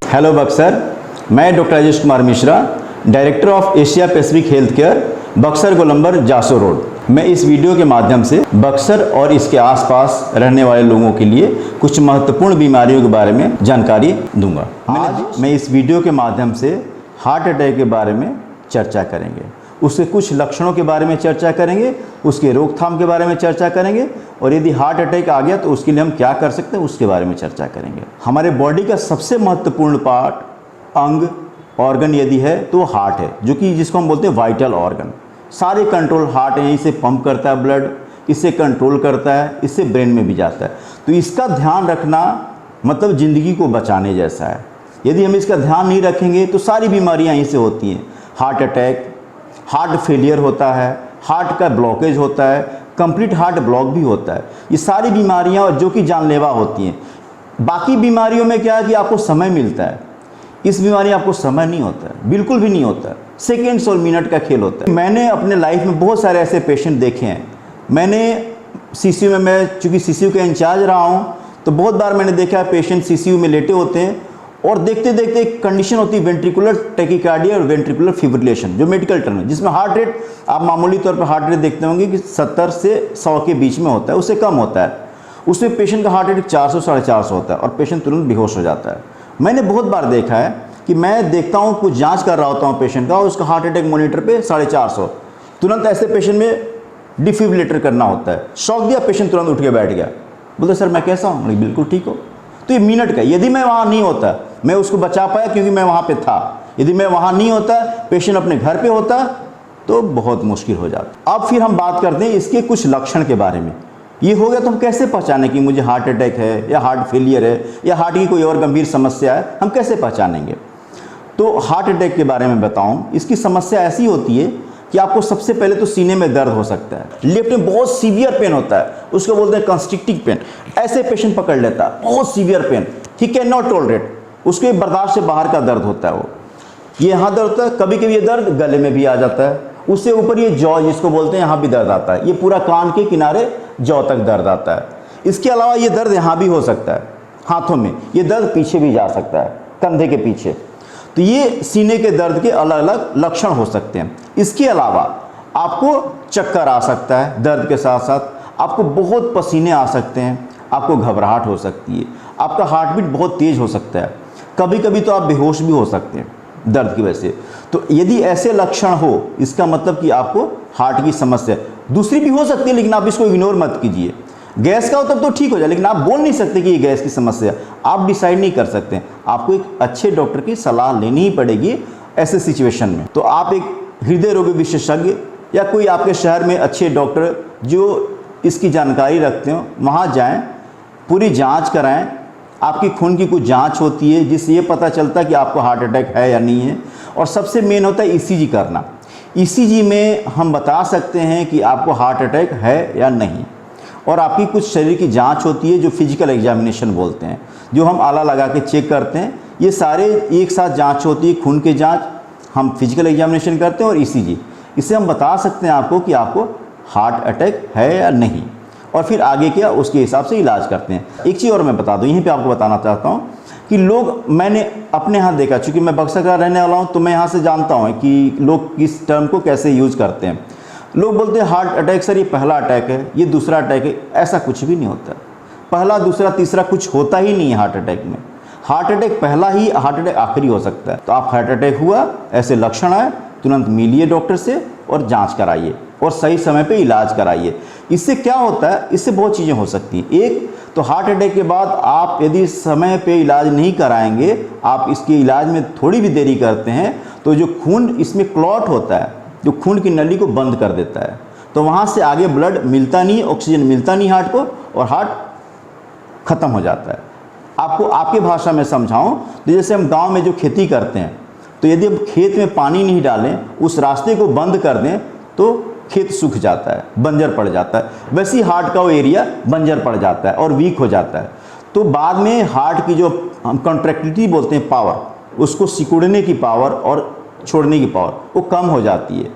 Hello Buxar, मैं doctor Rajesh Kumar Mishra, director of Asia Pacific health care, Buxar Golambar Jaso road. मैं इस वीडियो के माध्यम से बक्सर और इसके आसपास रहने वाले लोगों के लिए कुछ महत्वपूर्ण बीमारियों के बारे में जानकारी दूंगा। आज मैं इस वीडियो के माध्यम से हार्ट अटैक के बारे में चर्चा करेंगे, उसके कुछ लक्षणों के बारे में चर्चा करेंगे, उसके रोकथाम के बारे में चर्चा करेंगे और यदि हार्ट अटैक आ गया तो उसके लिए हम क्या कर सकते हैं उसके बारे में चर्चा करेंगे। हमारे बॉडी का सबसे महत्वपूर्ण पार्ट, अंग, ऑर्गन यदि है तो हार्ट है, जो कि जिसको हम बोलते हैं वाइटल ऑर्गन। सारे कंट्रोल हार्ट है, इसे पंप करता है ब्लड, इसे कंट्रोल करता है, इससे ब्रेन में भी जाता है। तो इसका ध्यान रखना मतलब ज़िंदगी को बचाने जैसा है। यदि हम इसका ध्यान नहीं रखेंगे तो सारी बीमारियां यहीं से होती हैं। हार्ट अटैक, हार्ट फेलियर होता है, हार्ट का ब्लॉकेज होता है, कंप्लीट हार्ट ब्लॉक भी होता है। ये सारी बीमारियां जो कि जानलेवा होती हैं। बाकी बीमारियों में क्या है कि आपको समय मिलता है, इस बीमारी आपको समय नहीं होता है, बिल्कुल भी नहीं होता है, सेकेंड्स और मिनट का खेल होता है। मैंने अपने लाइफ में बहुत सारे ऐसे पेशेंट देखे हैं। मैंने सीसीयू में, मैं चूँकि सीसीयू का इंचार्ज रहा हूँ, तो बहुत बार मैंने देखा है पेशेंट सीसीयू में लेटे होते हैं और देखते देखते एक कंडीशन होती है वेंट्रिकुलर टैकीकार्डिया और वेंट्रिकुलर फिब्रिलेशन, जो मेडिकल टर्म है, जिसमें हार्ट रेट आप मामूली तौर पर हार्ट रेट देखते होंगे कि 70 से 100 के बीच में होता है, उससे कम होता है। उसमें पेशेंट का हार्ट रेट 400 साढ़े 400 होता है और पेशेंट तुरंत बेहोश हो जाता है। मैंने बहुत बार देखा है कि मैं देखता हूँ, कुछ जाँच कर रहा होता हूँ पेशेंट का और उसका हार्ट अटैक मोनीटर पर 450, तुरंत ऐसे पेशेंट में डिफिब्रिलेटर करना होता है। शॉक दिया, पेशेंट तुरंत उठ के बैठ गया, बोलते सर मैं कैसा हूँ, बिल्कुल ठीक हो। तो ये मिनट का, यदि मैं वहाँ नहीं होता, मैं उसको बचा पाया क्योंकि मैं वहाँ पे था। यदि मैं वहाँ नहीं होता, पेशेंट अपने घर पे होता, तो बहुत मुश्किल हो जाता। अब फिर हम बात करते हैं इसके कुछ लक्षण के बारे में। ये हो गया तो हम कैसे पहचानें कि मुझे हार्ट अटैक है या हार्ट फेलियर है या हार्ट की कोई और गंभीर समस्या है, हम कैसे पहचानेंगे। तो हार्ट अटैक के बारे में बताऊँ, इसकी समस्या ऐसी होती है कि आपको सबसे पहले तो सीने में दर्द हो सकता है, लेफ्ट में बहुत सीवियर पेन होता है, उसको बोलते हैं कंस्ट्रिक्टिव पेन। ऐसे पेशेंट पकड़ लेता है, बहुत severe pain, he can not tolerate, उसके बर्दाश्त से बाहर का दर्द होता है। वो ये यहाँ दर्द होता है, कभी कभी ये दर्द गले में भी आ जाता है, उससे ऊपर ये जॉ जिसको बोलते हैं, यहाँ भी दर्द आता है, ये पूरा कान के किनारे जॉ तक दर्द आता है। इसके अलावा ये दर्द यहाँ भी हो सकता है, हाथों में, ये दर्द पीछे भी जा सकता है, कंधे के पीछे। तो ये सीने के दर्द के अलग अलग लक्षण हो सकते हैं। इसके अलावा आपको चक्कर आ सकता है, दर्द के साथ साथ आपको बहुत पसीने आ सकते हैं, आपको घबराहट हो सकती है, आपका हार्ट बीट बहुत तेज हो सकता है, कभी कभी तो आप बेहोश भी हो सकते हैं दर्द की वजह से। तो यदि ऐसे लक्षण हो, इसका मतलब कि आपको हार्ट की समस्या, दूसरी भी हो सकती है लेकिन आप इसको इग्नोर मत कीजिए। गैस का हो तब तो ठीक हो जाए, लेकिन आप बोल नहीं सकते कि ये गैस की समस्या, आप डिसाइड नहीं कर सकते। आपको एक अच्छे डॉक्टर की सलाह लेनी ही पड़ेगी ऐसे सिचुएशन में। तो आप एक हृदय रोग विशेषज्ञ या कोई आपके शहर में अच्छे डॉक्टर जो इसकी जानकारी रखते हो, वहाँ जाएं, पूरी जांच कराएं। आपकी खून की कुछ जांच होती है जिससे ये पता चलता है कि आपको हार्ट अटैक है या नहीं है। और सबसे मेन होता है ईसीजी करना। ईसीजी में हम बता सकते हैं कि आपको हार्ट अटैक है या नहीं। और आपकी कुछ शरीर की जांच होती है जो फिजिकल एग्जामिनेशन बोलते हैं, जो हम आला लगा के चेक करते हैं। ये सारे एक साथ जांच होती है, खून की जांच, हम फिजिकल एग्जामिनेशन करते हैं और ईसीजी। इससे हम बता सकते हैं आपको कि आपको हार्ट अटैक है या नहीं, और फिर आगे क्या उसके हिसाब से इलाज करते हैं। एक चीज़ और मैं बता दूं, यहीं पे आपको बताना चाहता हूं कि लोग, मैंने अपने यहाँ देखा, चूँकि मैं बक्सर का रहने वाला हूँ तो मैं यहाँ से जानता हूँ कि लोग किस टर्म को कैसे यूज़ करते हैं। लोग बोलते हैं हार्ट अटैक सर ये पहला अटैक है, ये दूसरा अटैक है। ऐसा कुछ भी नहीं होता, पहला दूसरा तीसरा कुछ होता ही नहीं है हार्ट अटैक में। हार्ट अटैक पहला ही, हार्ट अटैक आखिरी हो सकता है। तो आप हार्ट अटैक हुआ, ऐसे लक्षण आए, तुरंत मिलिए डॉक्टर से और जांच कराइए और सही समय पे इलाज कराइए। इससे क्या होता है, इससे बहुत चीज़ें हो सकती हैं। एक तो हार्ट अटैक के बाद आप यदि समय पे इलाज नहीं कराएंगे, आप इसके इलाज में थोड़ी भी देरी करते हैं तो जो खून इसमें क्लॉट होता है, जो खून की नली को बंद कर देता है, तो वहाँ से आगे ब्लड मिलता नहीं, ऑक्सीजन मिलता नहीं हार्ट को, और हार्ट ख़त्म हो जाता है। आपको आपकी भाषा में समझाऊं तो जैसे हम गांव में जो खेती करते हैं, तो यदि हम खेत में पानी नहीं डालें, उस रास्ते को बंद कर दें, तो खेत सूख जाता है, बंजर पड़ जाता है। वैसे ही हार्ट का वो एरिया बंजर पड़ जाता है और वीक हो जाता है। तो बाद में हार्ट की जो हम कॉन्ट्रैक्टिलिटी बोलते हैं, पावर, उसको सिकुड़ने की पावर और छोड़ने की पावर, वो कम हो जाती है।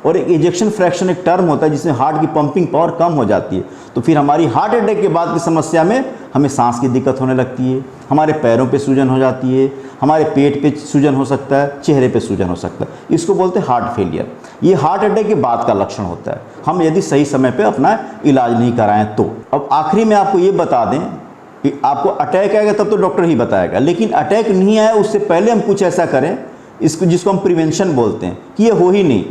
और एक इजेक्शन फ्रैक्शन एक टर्म होता है जिसमें हार्ट की पंपिंग पावर कम हो जाती है, तो फिर हमारी हार्ट अटैक के बाद की समस्या में हमें सांस की दिक्कत होने लगती है, हमारे पैरों पे सूजन हो जाती है, हमारे पेट पे सूजन हो सकता है, चेहरे पे सूजन हो सकता है। इसको बोलते हैं हार्ट फेलियर। ये हार्ट अटैक के बाद का लक्षण होता है, हम यदि सही समय पे अपना इलाज नहीं कराएं तो। अब आखिरी में आपको ये बता दें कि आपको अटैक आएगा तब तो डॉक्टर ही बताएगा, लेकिन अटैक नहीं आया उससे पहले हम कुछ ऐसा करें इसको जिसको हम प्रिवेंशन बोलते हैं कि ये हो ही नहीं,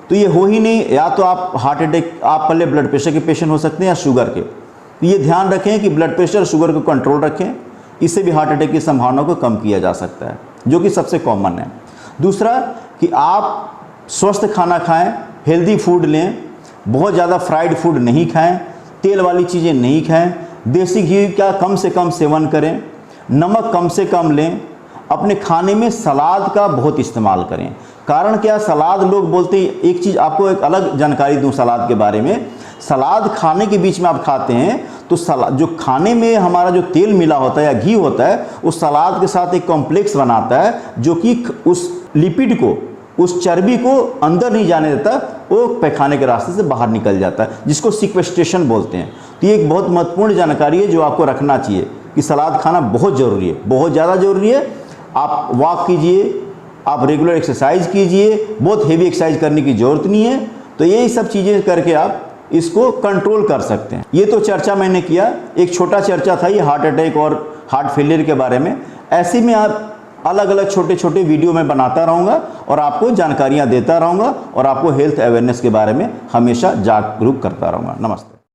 तो ये हो ही नहीं, या तो आप हार्ट अटैक, आप पहले ब्लड प्रेशर के पेशेंट हो सकते हैं या शुगर के, तो ये ध्यान रखें कि ब्लड प्रेशर शुगर को कंट्रोल रखें, इससे भी हार्ट अटैक की संभावना को कम किया जा सकता है, जो कि सबसे कॉमन है। दूसरा कि आप स्वस्थ खाना खाएं, हेल्दी फूड लें, बहुत ज़्यादा फ्राइड फूड नहीं खाएं, तेल वाली चीज़ें नहीं खाएं, देसी घी का कम से कम सेवन करें, नमक कम से कम लें, अपने खाने में सलाद का बहुत इस्तेमाल करें। कारण क्या, सलाद लोग बोलते हैं, एक चीज़ आपको एक अलग जानकारी दूं सलाद के बारे में, सलाद खाने के बीच में आप खाते हैं तो सलाद जो खाने में हमारा जो तेल मिला होता है या घी होता है, उस सलाद के साथ एक कॉम्प्लेक्स बनाता है जो कि उस लिपिड को, उस चर्बी को अंदर नहीं जाने देता, वो पैखाने के रास्ते से बाहर निकल जाता है, जिसको सिक्वेस्ट्रेशन बोलते हैं। तो ये एक बहुत महत्वपूर्ण जानकारी है जो आपको रखना चाहिए कि सलाद खाना बहुत ज़रूरी है, बहुत ज़्यादा ज़रूरी है। आप वॉक कीजिए, आप रेगुलर एक्सरसाइज कीजिए, बहुत हेवी एक्सरसाइज करने की ज़रूरत नहीं है, तो यही सब चीज़ें करके आप इसको कंट्रोल कर सकते हैं। ये तो चर्चा मैंने किया, एक छोटा चर्चा था ये हार्ट अटैक और हार्ट फेलियर के बारे में। ऐसे में आप अलग अलग छोटे छोटे वीडियो मैं बनाता रहूँगा और आपको जानकारियाँ देता रहूँगा और आपको हेल्थ अवेयरनेस के बारे में हमेशा जागरूक करता रहूँगा। नमस्ते।